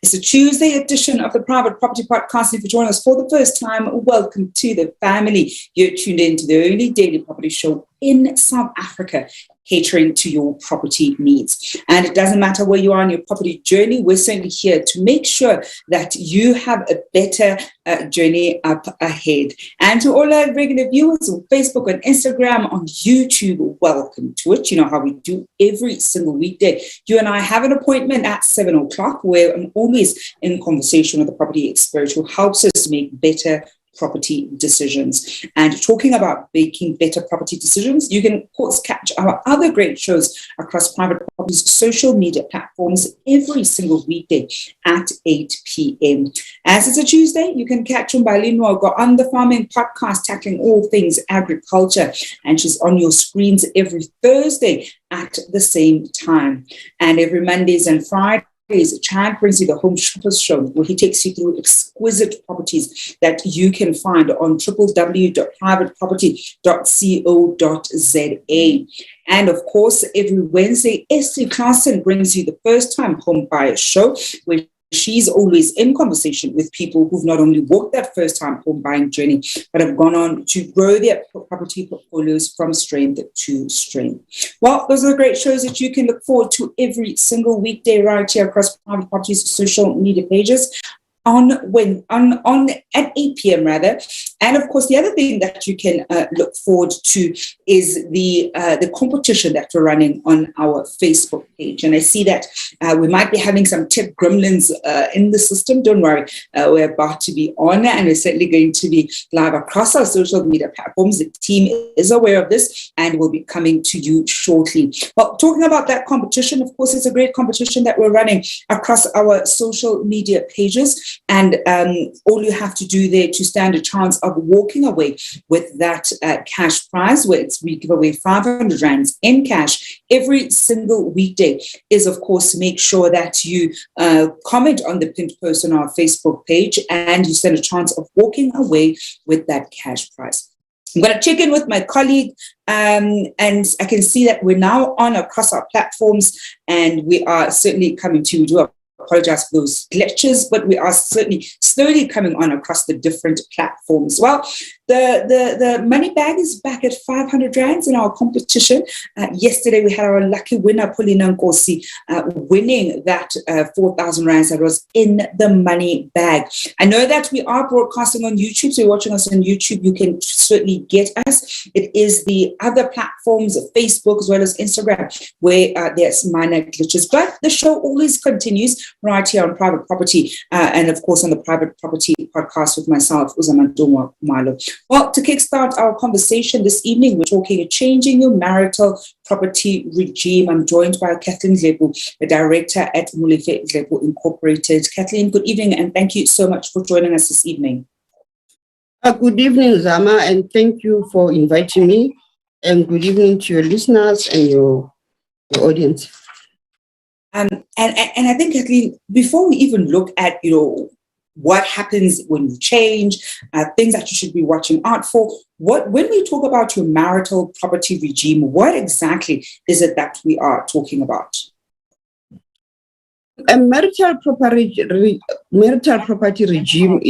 It's a Tuesday edition of the Private Property Podcast. If you join us for the first time, welcome to the family. You're tuned in to the only daily property show in South Africa, catering to your property needs. And it doesn't matter where you are on your property journey, we're certainly here to make sure that you have a better journey up ahead. And to all our regular viewers on Facebook and Instagram, on YouTube, welcome to it. You know how we do every single weekday. You and I have an appointment at 7 o'clock where I'm always in conversation with a property expert who helps us make better property decisions. And talking about making better property decisions, you can of course catch our other great shows across Private Property's social media platforms every single weekday at 8 p.m. As it's a Tuesday, you can catch Umbalini Go on the Farming Podcast, tackling all things agriculture, and she's on your screens every Thursday at the same time. And every Mondays and Fridays, Chad brings you the Home Shoppers Show, where he takes you through exquisite properties that you can find on www.privateproperty.co.za. And of course, every Wednesday, Esther Clarkson brings you the First Time Home Buyer Show, where she's always in conversation with people who've not only walked that first-time home buying journey, but have gone on to grow their property portfolios from strength to strength. Well, those are the great shows that you can look forward to every single weekday right here across Private Property's social media pages at 8 p.m. rather. And of course, the other thing that you can look forward to is the competition that we're running on our Facebook page. And I see that we might be having some tech gremlins in the system. Don't worry, we're about to be on, and we're certainly going to be live across our social media platforms. The team is aware of this and will be coming to you shortly. Well, talking about that competition, of course, it's a great competition that we're running across our social media pages. And all you have to do there to stand a chance of walking away with that cash prize, where we give away 500 rands in cash every single weekday, is of course to make sure that you comment on the pinned post on our Facebook page, and you stand a chance of walking away with that cash prize. I'm going to check in with my colleague, and I can see that we're now on across our platforms, and we are certainly coming to do a apologize for those glitches, but we are certainly slowly coming on across the different platforms. Well, the money bag is back at 500 rands in our competition. Yesterday, we had our lucky winner, Paulina Nkosi, winning that 4,000 rands that was in the money bag. I know that we are broadcasting on YouTube, so you're watching us on YouTube, you can certainly get us. It is the other platforms, Facebook as well as Instagram, where there's minor glitches. But the show always continues right here on Private Property, and of course on the Private Property podcast with myself, Zamantungwa Kumalo. Well, to kickstart our conversation this evening, we're talking changing your marital property regime. I'm joined by Kathleen Dlepu, the director at Molefe Dlepu Incorporated. Kathleen, good evening, and thank you so much for joining us this evening. Good evening, Zama, and thank you for inviting me. And good evening to your listeners and your audience. And I think, Kathleen, before we even look at what happens when you change, things that you should be watching out for, when we talk about your marital property regime, what exactly is it that we are talking about? A marital property regime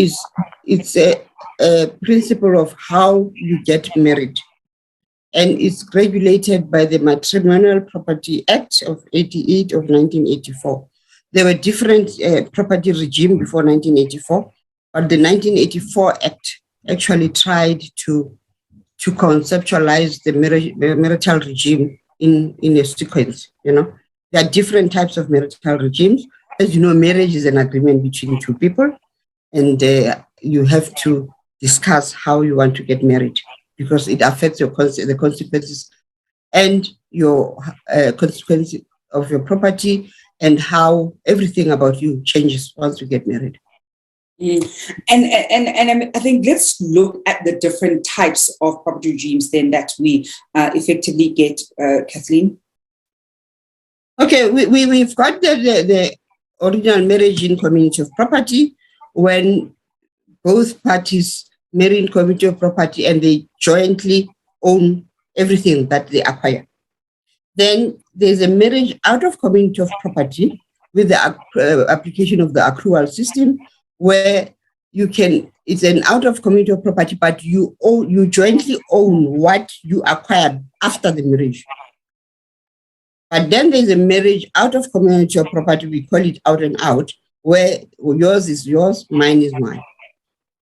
it's a principle of how you get married, and it's regulated by the Matrimonial Property Act of 88 of 1984. There were different property regime before 1984, but the 1984 Act actually tried to conceptualize the marital regime in a sequence. There are different types of marital regimes. As you know, marriage is an agreement between two people, and you have to discuss how you want to get married, because it affects the consequences and your consequences of your property, and how everything about you changes once you get married. And I think let's look at the different types of property regimes then that we effectively get, Kathleen. Okay, we've got the original marriage in community of property, when both parties marry in community of property and they jointly own everything that they acquire. Then there's a marriage out of community of property with the application of the accrual system, where it's an out of community of property, but you jointly own what you acquired after the marriage. But then there's a marriage out of community of property, we call it out and out, where yours is yours, mine is mine.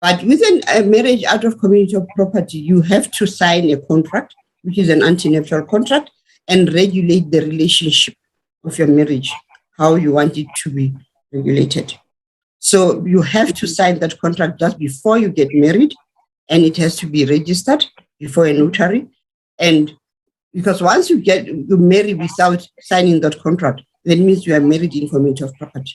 But within a marriage out of community of property, you have to sign a contract, which is an antenuptial contract, and regulate the relationship of your marriage, how you want it to be regulated. So you have to sign that contract just before you get married, and it has to be registered before a notary. And because once you marry without signing that contract, that means you are married in community of property.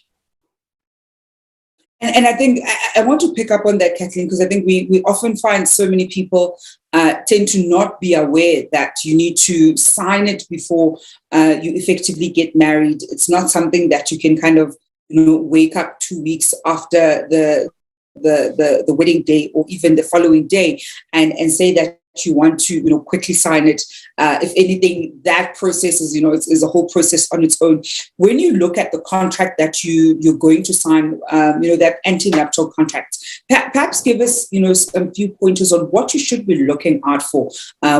And I think I want to pick up on that, Kathleen, because I think we often find so many people tend to not be aware that you need to sign it before you effectively get married. It's not something that you can kind of wake up 2 weeks after the wedding day or even the following day and say that you want to quickly sign it. If anything, that process is a whole process on its own. When you look at the contract that you're going to sign, that antenuptial contract, perhaps give us a few pointers on what you should be looking out for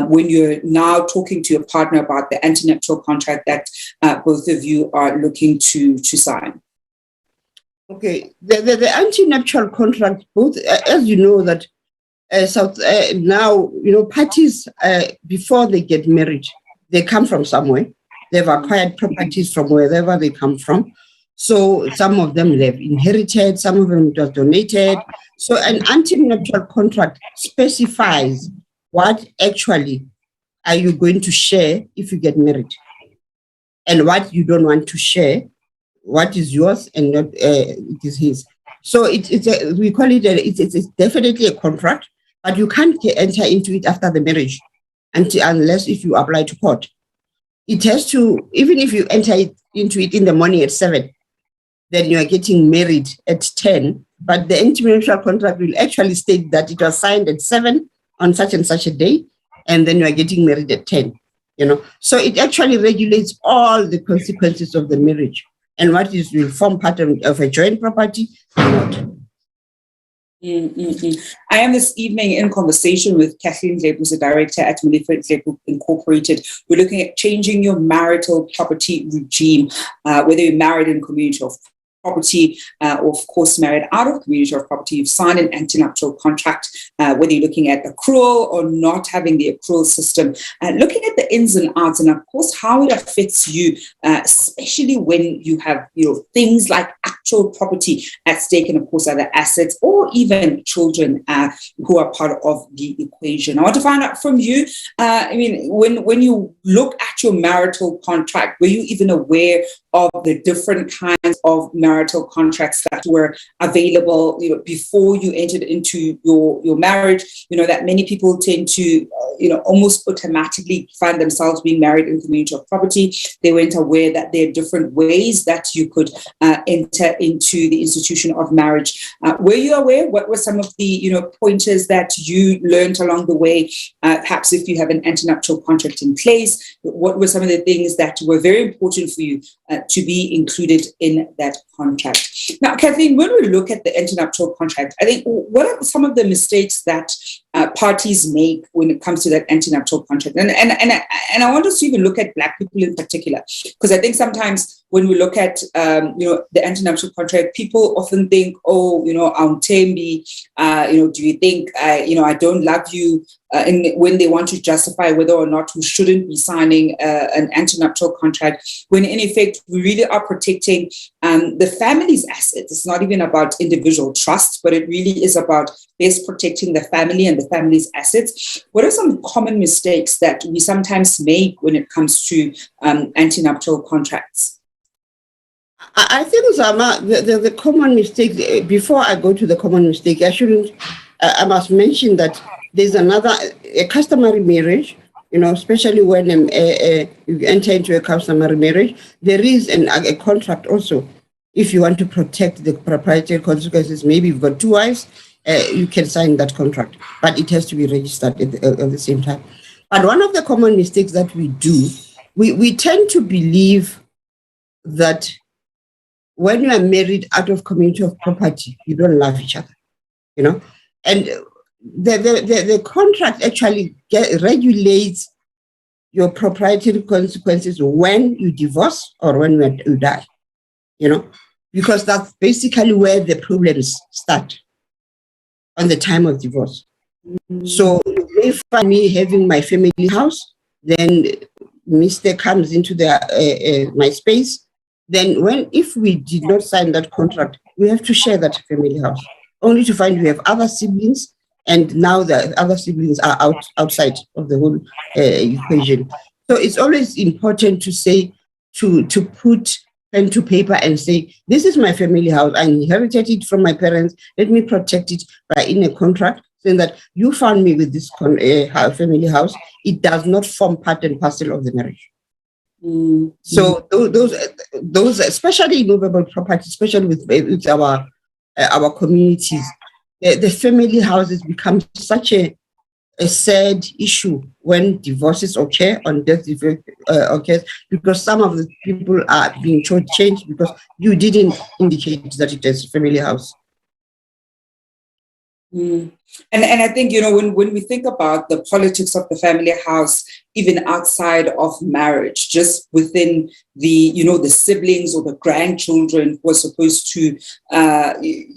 when you're now talking to your partner about the antenuptial contract that both of you are looking to sign. Okay, the antenuptial contract, both as you know that now, parties, before they get married, they come from somewhere. They've acquired properties from wherever they come from. So some of them they've inherited, some of them just donated. So an antenuptial contract specifies what actually are you going to share if you get married, and what you don't want to share, what is yours and not it is his. So we call it it's definitely a contract, but you can't enter into it after the marriage unless if you apply to court. It has to, even if you enter into it in the morning at 7, then you are getting married at 10, but the antenuptial contract will actually state that it was signed at 7 on such and such a day, and then you are getting married at 10. So it actually regulates all the consequences of the marriage. and what will form part of a joint property or not. I am this evening in conversation with Kathleen Dlepu, who's a director at Molefe Dlepu Incorporated. We're looking at changing your marital property regime, whether you're married in community of property, or of course married out of community of property. You've signed an antenuptial contract, whether you're looking at accrual or not having the accrual system, looking at the ins and outs, and of course how it affects you, especially when you have things like actual property at stake, and of course other assets or even children who are part of the equation. I want to find out from you. When you look at your marital contract, were you even aware of the different kinds of marital contracts that were available, before you entered into your marriage? That many people tend to, almost automatically find themselves being married in community of property. They weren't aware that there are different ways that you could enter into the institution of marriage. Were you aware? What were some of the, pointers that you learned along the way? Perhaps if you have an antenuptial contract in place, what were some of the things that were very important for you to be included in that contract? Now, Kathleen, when we look at the antenuptial contract, I think what are some of the mistakes that parties make when it comes to that antenuptial contract? And I want us to even look at Black people in particular, because I think sometimes when we look at the antenuptial contract, people often think, I'm Tembi, do you think I don't love you? And when they want to justify whether or not we shouldn't be signing an antenuptial contract, when in effect we really are protecting the family's assets. It's not even about individual trust, but it really is about best protecting the family and the family's assets. What are some common mistakes that we sometimes make when it comes to antenuptial contracts? I think, Zama, the common mistake, before I go to the common mistake, I must mention that there's a customary marriage, especially when you enter into a customary marriage, there is a contract also. If you want to protect the proprietary consequences, maybe you've got two wives, you can sign that contract, but it has to be registered at the same time. But one of the common mistakes that we do, we tend to believe that when you are married out of community of property, you don't love each other, and the contract actually regulates your proprietary consequences when you divorce or when you die, because that's basically where the problems start, on the time of divorce. So if I'm me having my family house, then Mr. comes into my space, then if we did not sign that contract, we have to share that family house, only to find we have other siblings, and now the other siblings are outside of the whole equation. So it's always important to say, to put pen to paper and say, this is my family house. I inherited it from my parents. Let me protect it in a contract, saying that you found me with this family house. It does not form part and parcel of the marriage. So those, especially movable property, especially with our communities, the family houses become such a sad issue when divorces occur, on death occurs, because some of the people are being shortchanged because you didn't indicate that it is a family house. And I think, when we think about the politics of the family house, even outside of marriage, just within the, the siblings or the grandchildren who are supposed to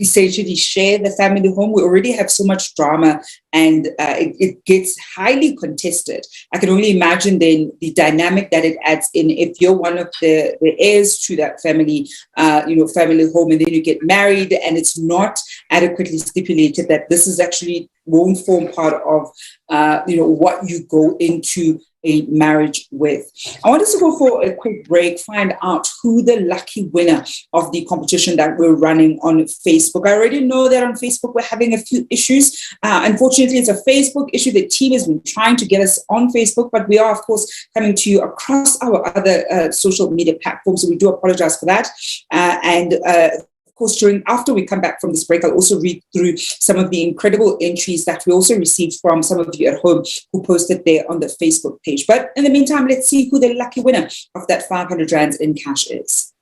essentially share the family home, we already have so much drama, and it gets highly contested. I can only imagine then the dynamic that it adds in if you're one of the heirs to that family, family home, and then you get married and it's not adequately stipulated that this is actually won't form part of, what you go into a marriage with. I want us to go for a quick break, find out who the lucky winner of the competition that we're running on Facebook. I already know that on Facebook we're having a few issues. Unfortunately, it's a Facebook issue. The team has been trying to get us on Facebook, but we are, of course, coming to you across our other social media platforms, so we do apologize for that. Of course, after we come back from this break, I'll also read through some of the incredible entries that we also received from some of you at home who posted there on the Facebook page. But in the meantime, let's see who the lucky winner of that 500 Rands in cash is.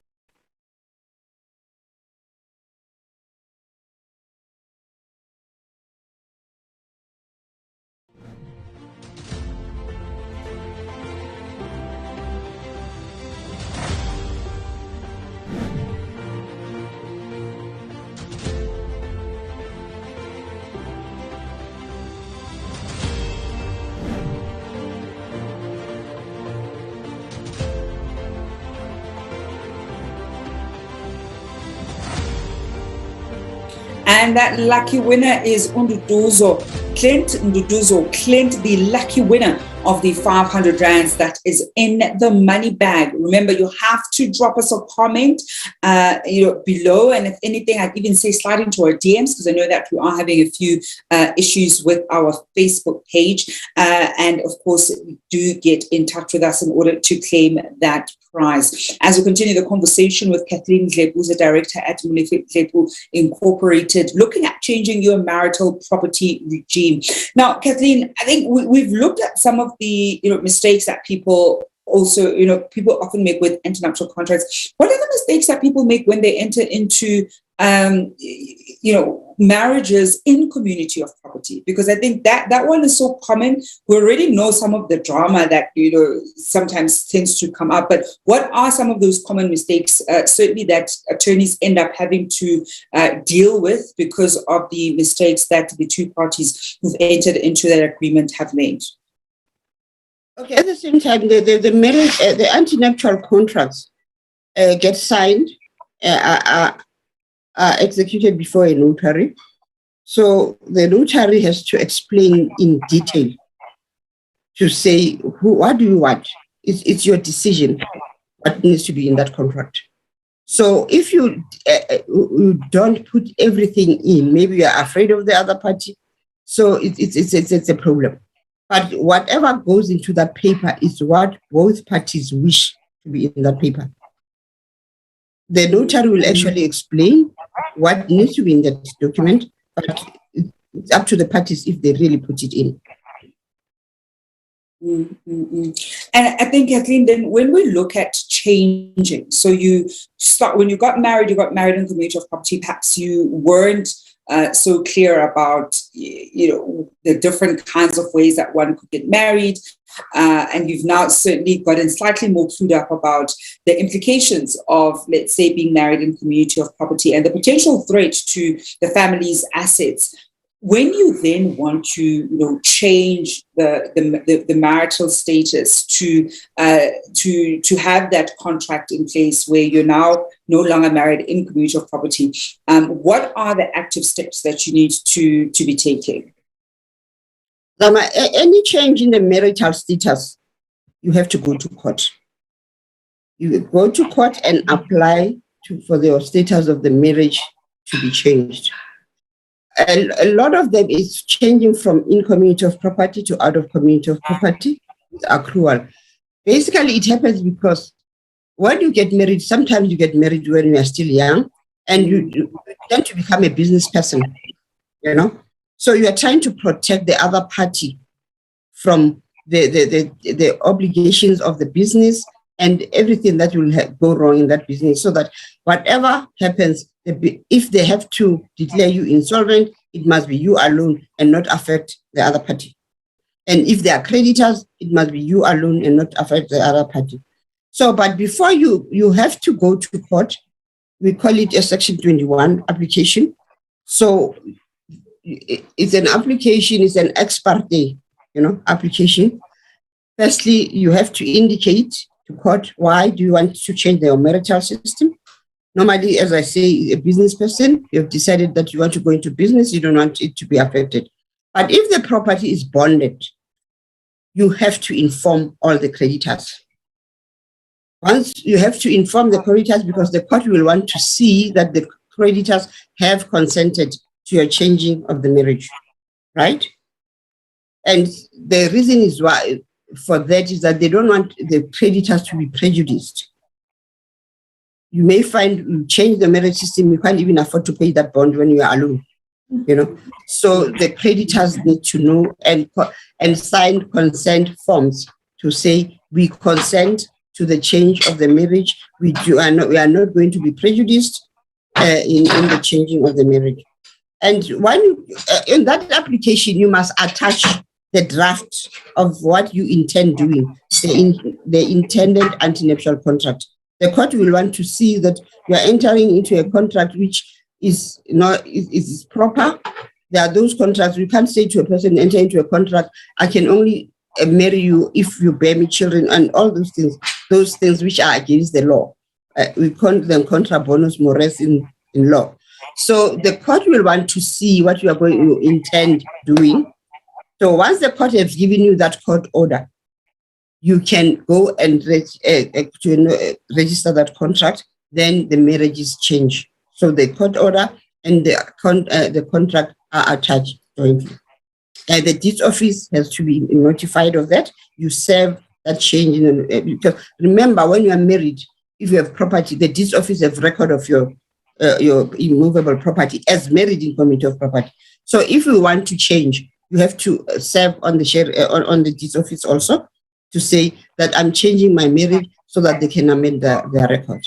And that lucky winner is Unduduzo Clint. Unduduzo Clint, the lucky winner of the 500 rands that is in the money bag. Remember, you have to drop us a comment below, and if anything, I'd even say slide into our DMs, because I know that we are having a few issues with our Facebook page, and of course do get in touch with us in order to claim that prize. As we continue the conversation with Kathleen Dlepu, who's a director at Molefe Dlepu Incorporated, looking at changing your marital property regime. Now, Kathleen, I think we've looked at some of the mistakes that people also, people often make with international contracts. What are the mistakes that people make when they enter into marriages in community of property? Because I think that one is so common. We already know some of the drama that sometimes tends to come up, but what are some of those common mistakes certainly that attorneys end up having to deal with because of the mistakes that the two parties who've entered into that agreement have made? Okay, at the same time, the marriage, the antenuptial contracts get signed, are executed before a notary. So the notary has to explain in detail to say, what do you want? It's your decision what needs to be in that contract. So if you don't put everything in, maybe you're afraid of the other party, so it's a problem. But whatever goes into that paper is what both parties wish to be in that paper. The notary will actually explain what needs to be in that document, but it's up to the parties if they really put it in. And I think, Kathleen, then when we look at changing, so when you got married in community of property, perhaps you weren't so clear about the different kinds of ways that one could get married, and you've now certainly gotten slightly more clued up about the implications of, let's say, being married in community of property and the potential threat to the family's assets. When you then want to change the marital status to have that contract in place where you're now no longer married in community of property, what are the active steps that you need to be taking? Any change in the marital status, you have to go to court. You go to court and apply for the status of the marriage to be changed. And a lot of them is changing from in community of property to out of community of property with accrual. Basically, it happens because when you get married, sometimes you get married when you are still young, and you tend to become a business person, So you are trying to protect the other party from the obligations of the business and everything that will go wrong in that business, so that whatever happens, if they have to declare you insolvent, it must be you alone and not affect the other party. And if they are creditors, it must be you alone and not affect the other party. So, but before you have to go to court, we call it a Section 21 application. So it's an application, it's an ex parte, application. Firstly, you have to indicate to court why do you want to change your marital system. Normally, as I say, a business person, you have decided that you want to go into business, you don't want it to be affected. But if the property is bonded, you have to inform all the creditors. Once you have to inform the creditors, because the court will want to see that the creditors have consented to your changing of the marriage, right? And the reason is why for that is that they don't want the creditors to be prejudiced. You may find you change the marriage system, you can't even afford to pay that bond when you are alone, So the creditors need to know and sign consent forms to say we consent to the change of the marriage. We are not going to be prejudiced in the changing of the marriage. And when in that application, you must attach the draft of what you intend doing, the intended antenuptial contract. The court will want to see that you are entering into a contract which is proper. There are those contracts, you can't say to a person, enter into a contract, I can only marry you if you bear me children, and all those things which are against the law. We call them contra bonus mores in law. So the court will want to see what you are going to intend doing. So once the court has given you that court order, you can go and register that contract. Then the marriage is changed. So the court order and the contract are attached jointly. The deeds office has to be notified of that. You serve that change. Because remember, when you are married, if you have property, the deeds office have record of your immovable property as married in community of property. So if you want to change, you have to serve on the share on the deeds office also to say that I'm changing my marriage so that they can amend their record.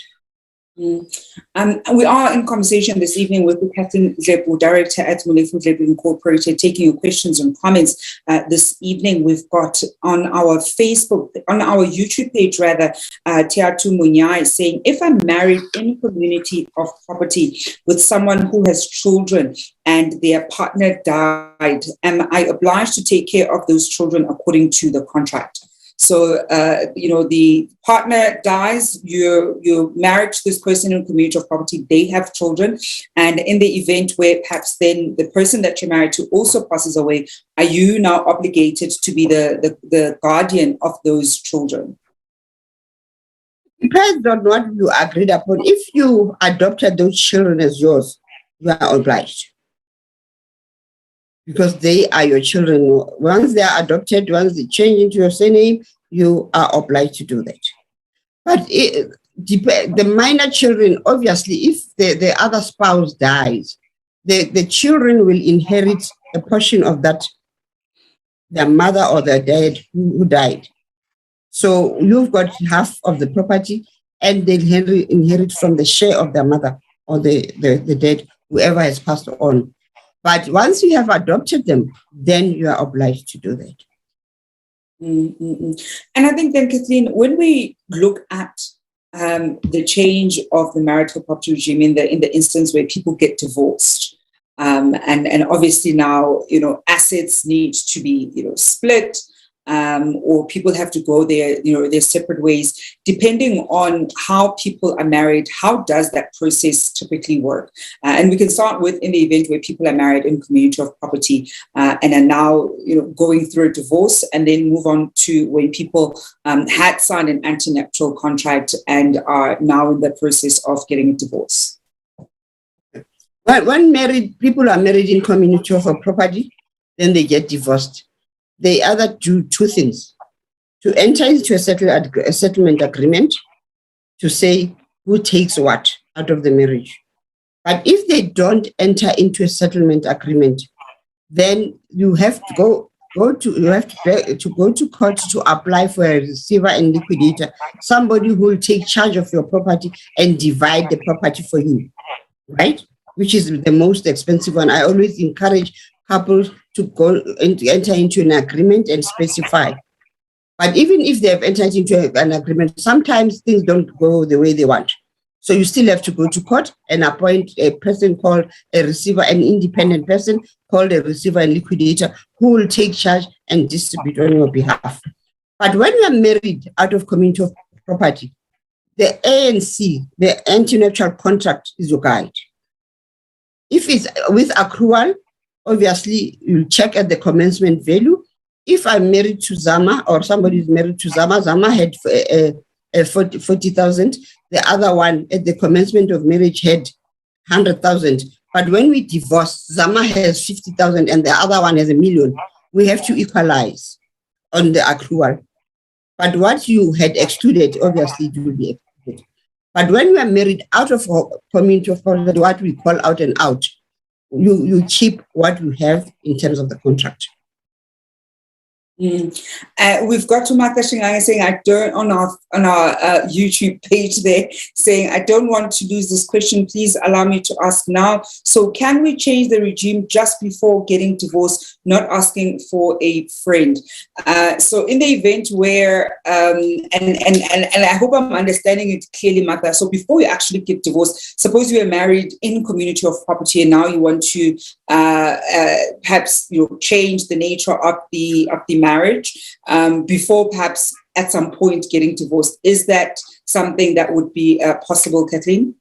We are in conversation this evening with Kathleen Dlepu, Director at Molefe Dlepu Incorporated, taking your questions and comments. This evening, we've got on our YouTube page, Tiatu Munyai saying, if I'm married in community of property with someone who has children and their partner died, am I obliged to take care of those children according to the contract? So, the partner dies, you're married to this person in community of property, they have children. And in the event where perhaps then the person that you're married to also passes away, are you now obligated to be the guardian of those children? Depends on what you agreed upon. If you adopted those children as yours, you are obliged. Because they are your children. Once they are adopted, once they change into your surname, you are obliged to do that. But the minor children, obviously, if the other spouse dies, the children will inherit a portion of that, their mother or their dad who died. So you've got half of the property, and they inherit from the share of their mother or the dad, whoever has passed on. But once you have adopted them, then you are obliged to do that. Mm-hmm. And I think then, Kathleen, when we look at the change of the marital property regime in the instance where people get divorced, and obviously now, assets need to be, split, or people have to go their separate ways, depending on how people are married. How does that process typically work? And we can start with in the event where people are married in community of property and are now, going through a divorce, and then move on to when people had signed an antenuptial contract and are now in the process of getting a divorce. When people are married in community of property, then they get divorced. They either do two things: to enter into a settlement agreement to say who takes what out of the marriage. But if they don't enter into a settlement agreement, then you have to go to court to apply for a receiver and liquidator, somebody who will take charge of your property and divide the property for you, right? Which is the most expensive one. I always encourage couples to go and enter into an agreement and specify. But even if they have entered into an agreement, sometimes things don't go the way they want. So you still have to go to court and appoint a person called a receiver, an independent person called a receiver and liquidator, who will take charge and distribute on your behalf. But when you are married out of community of property, the ANC, the antenuptial contract, is your guide. If it's with accrual, obviously, you check at the commencement value. If I'm married to Zama, or somebody is married to Zama, Zama had 40,000. The other one at the commencement of marriage had 100,000. But when we divorce, Zama has 50,000 and the other one has 1 million. We have to equalize on the accrual. But what you had excluded, obviously, it will be excluded. But when we are married out of community of property, what we call out and out, you keep what you have in terms of the contract. We've got to Martha Shinganga saying, I don't, on our YouTube page there, saying, I don't want to lose this question. Please allow me to ask now. So can we change the regime just before getting divorced, not asking for a friend? So in the event where, and I hope I'm understanding it clearly, Martha. So before you actually get divorced, suppose you are married in community of property and now you want to perhaps change the nature of the marriage before perhaps at some point getting divorced. Is that something that would be possible, Kathleen?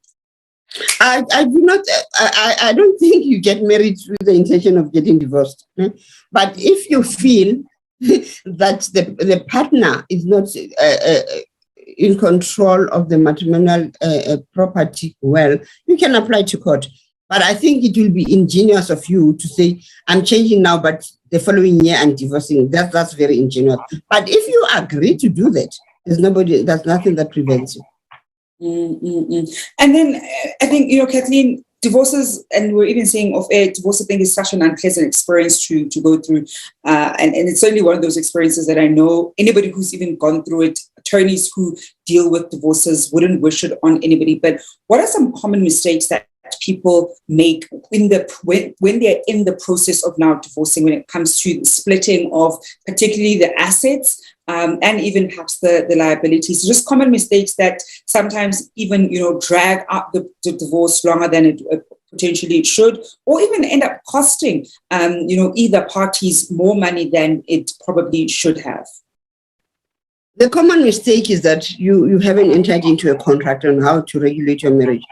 I do not. I don't think you get married with the intention of getting divorced. But if you feel that the partner is not in control of the matrimonial property, well, you can apply to court. But I think it will be ingenious of you to say, I'm changing now, but the following year I'm divorcing. That's very ingenious. But if you agree to do that, there's nothing that prevents you. And then I think, Kathleen, divorces, and we're even saying of air, divorce, I think, is such an unpleasant experience to go through. And it's certainly one of those experiences that I know anybody who's even gone through it, attorneys who deal with divorces, wouldn't wish it on anybody. But what are some common mistakes that people make when they're in the process of now divorcing, when it comes to the splitting of particularly the assets and even perhaps the liabilities? So just common mistakes that sometimes even drag out the divorce longer than it potentially should, or even end up costing either parties more money than it probably should have. The common mistake is that you haven't entered into a contract on how to regulate your marriage.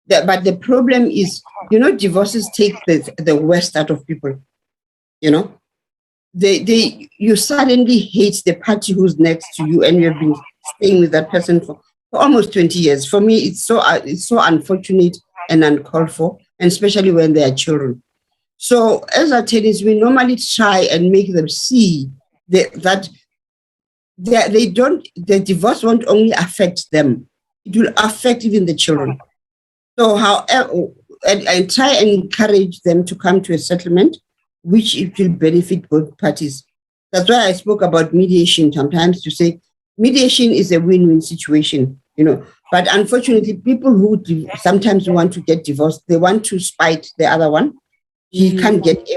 But the problem is, divorces take the worst out of people. You suddenly hate the party who's next to you, and you have been staying with that person for almost 20 years. For me, it's so unfortunate and uncalled for, and especially when they are children. So as attorneys, we normally try and make them see that the divorce won't only affect them, it will affect even the children. So however, I try and encourage them to come to a settlement which it will benefit both parties. That's why I spoke about mediation sometimes, to say mediation is a win-win situation, But unfortunately, people who sometimes want to get divorced, they want to spite the other one. He can't get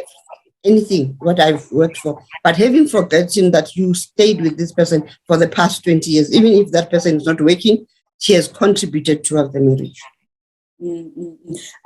anything what I've worked for. But having forgotten that you stayed with this person for the past 20 years, even if that person is not working, she has contributed towards the marriage.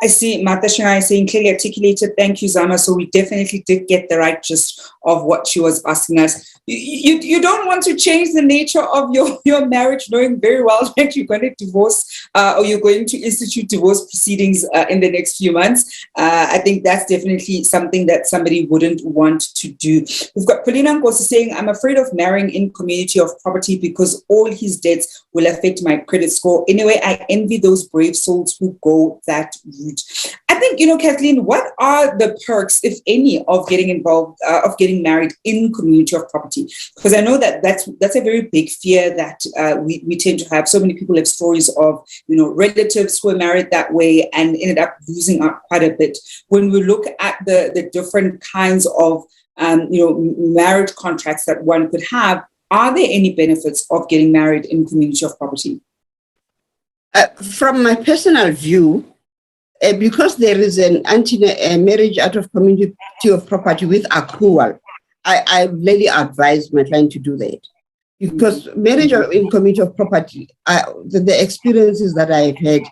I see Martha Shanghai saying clearly articulated. Thank you, Zama. So we definitely did get the right gist of what she was asking us. You don't want to change the nature of your marriage, knowing very well that you're going to divorce or you're going to institute divorce proceedings in the next few months. I think that's definitely something that somebody wouldn't want to do. We've got Polina Nkosi saying, I'm afraid of marrying in community of property because all his debts will affect my credit score. Anyway, I envy those brave souls who go that route. I think, Kathleen, what are the perks, if any, of getting involved, of getting married in community of property? Because I know that's a very big fear that we tend to have. So many people have stories of, relatives who were married that way and ended up losing out quite a bit. When we look at the different kinds of, marriage contracts that one could have, are there any benefits of getting married in community of property? From my personal view, because there is an marriage out of community of property with accrual, I really advise my client to do that. Because marriage in community of property, the experiences that I've had,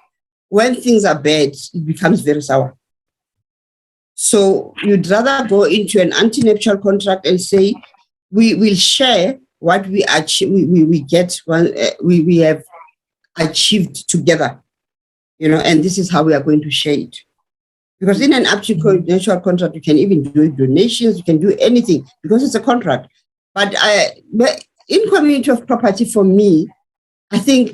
when things are bad, it becomes very sour. So you'd rather go into an antenuptial contract and say, we will share what we achieve, we get when we have achieved together, and this is how we are going to share it. Because in an antenuptial contract, you can even do donations, you can do anything because it's a contract. But in community of property, for me, I think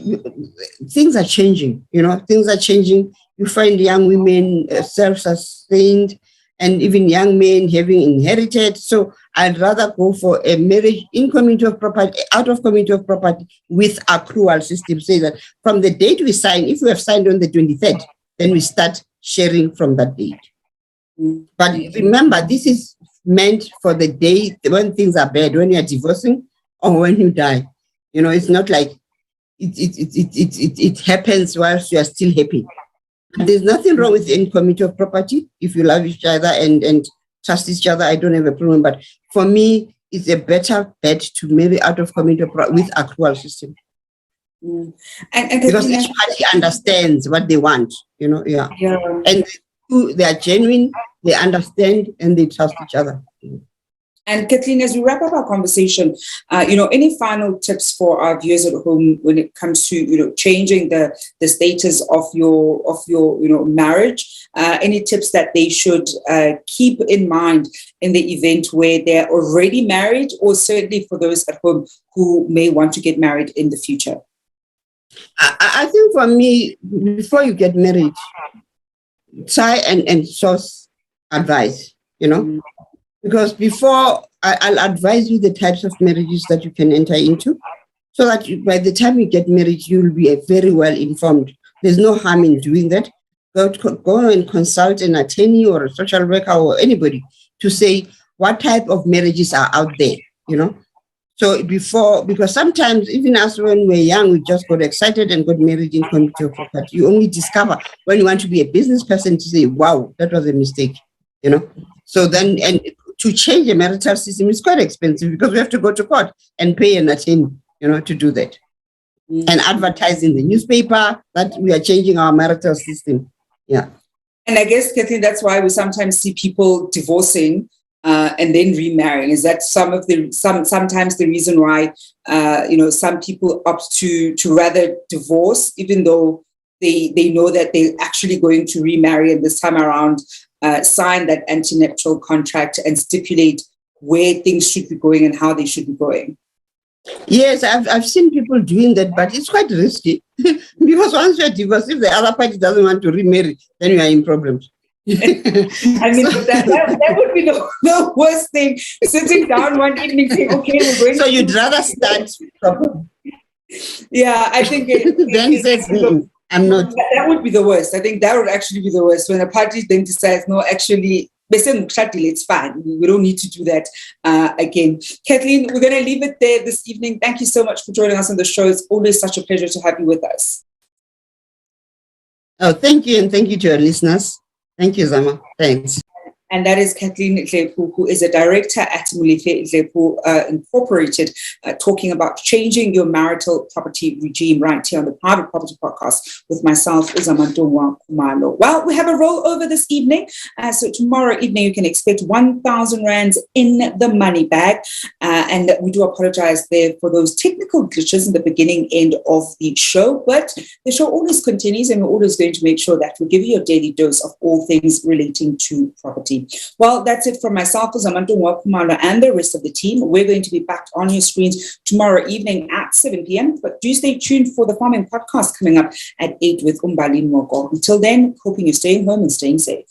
things are changing. Things are changing. You find young women self-sustained, and even young men having inherited. So I'd rather go for a marriage in community of property, out of community of property with accrual system. Say that from the date we sign, if we have signed on the 23rd, then we start sharing from that date. But remember, this is meant for the day when things are bad, when you're divorcing or when you die. It's not like it happens whilst you are still happy. There's nothing wrong with any community of property. If you love each other and trust each other, I don't have a problem. But for me, it's a better bet to marry out of community of property with accrual system. And because each party understands what they want, yeah. And they are genuine, they understand, and they trust each other. And Kathleen, as we wrap up our conversation, any final tips for our viewers at home when it comes to, changing the status of your marriage? Any tips that they should keep in mind in the event where they're already married, or certainly for those at home who may want to get married in the future? I think for me, before you get married, try and source advice, because before I'll advise you the types of marriages that you can enter into, so that by the time you get married, you'll be very well informed. There's no harm in doing that. Go and consult an attorney or a social worker or anybody to say what type of marriages are out there, So because sometimes even us when we're young, we just got excited and got married in community of property. You only discover when you want to be a business person to say, wow, that was a mistake, So then, and to change a marital system is quite expensive because we have to go to court and pay an attorney, to do that. Mm-hmm. And advertise in the newspaper that we are changing our marital system. Yeah. And I guess, Kathleen, that's why we sometimes see people divorcing and then remarrying. Is that sometimes the reason why some people opt to rather divorce, even though they know that they're actually going to remarry, and this time around sign that antenuptial contract and stipulate where things should be going and how they should be going? Yes, I've seen people doing that, but it's quite risky because once you're divorced, if the other party doesn't want to remarry, then you are in problems. I mean, that would be the worst thing. Sitting down one evening saying, okay, we're going so you'd rather start from... Yeah, I think then says, I'm not. That would be the worst. I think that would actually be the worst, when a party then decides, no, actually, it's fine. We don't need to do that again. Kathleen, we're going to leave it there this evening. Thank you so much for joining us on the show. It's always such a pleasure to have you with us. Oh, thank you. And thank you to our listeners. Thank you, Zama. Thanks. And that is Kathleen Dlepu, who is a director at Molefe Dlepu Incorporated, talking about changing your marital property regime right here on the Private Property Podcast with myself, Zamantungwa Kumalo. Well, we have a rollover this evening. So tomorrow evening, you can expect 1,000 rands in the money bag. And we do apologize there for those technical glitches in the beginning end of the show. But the show always continues, and we're always going to make sure that we give you a daily dose of all things relating to property. Well, that's it from myself, Zamantungwa Kumalo, and the rest of the team. We're going to be back on your screens tomorrow evening at 7 p.m. But do stay tuned for the Farming Podcast coming up at 8 with Umbali Moko. Until then, hoping you're staying home and staying safe.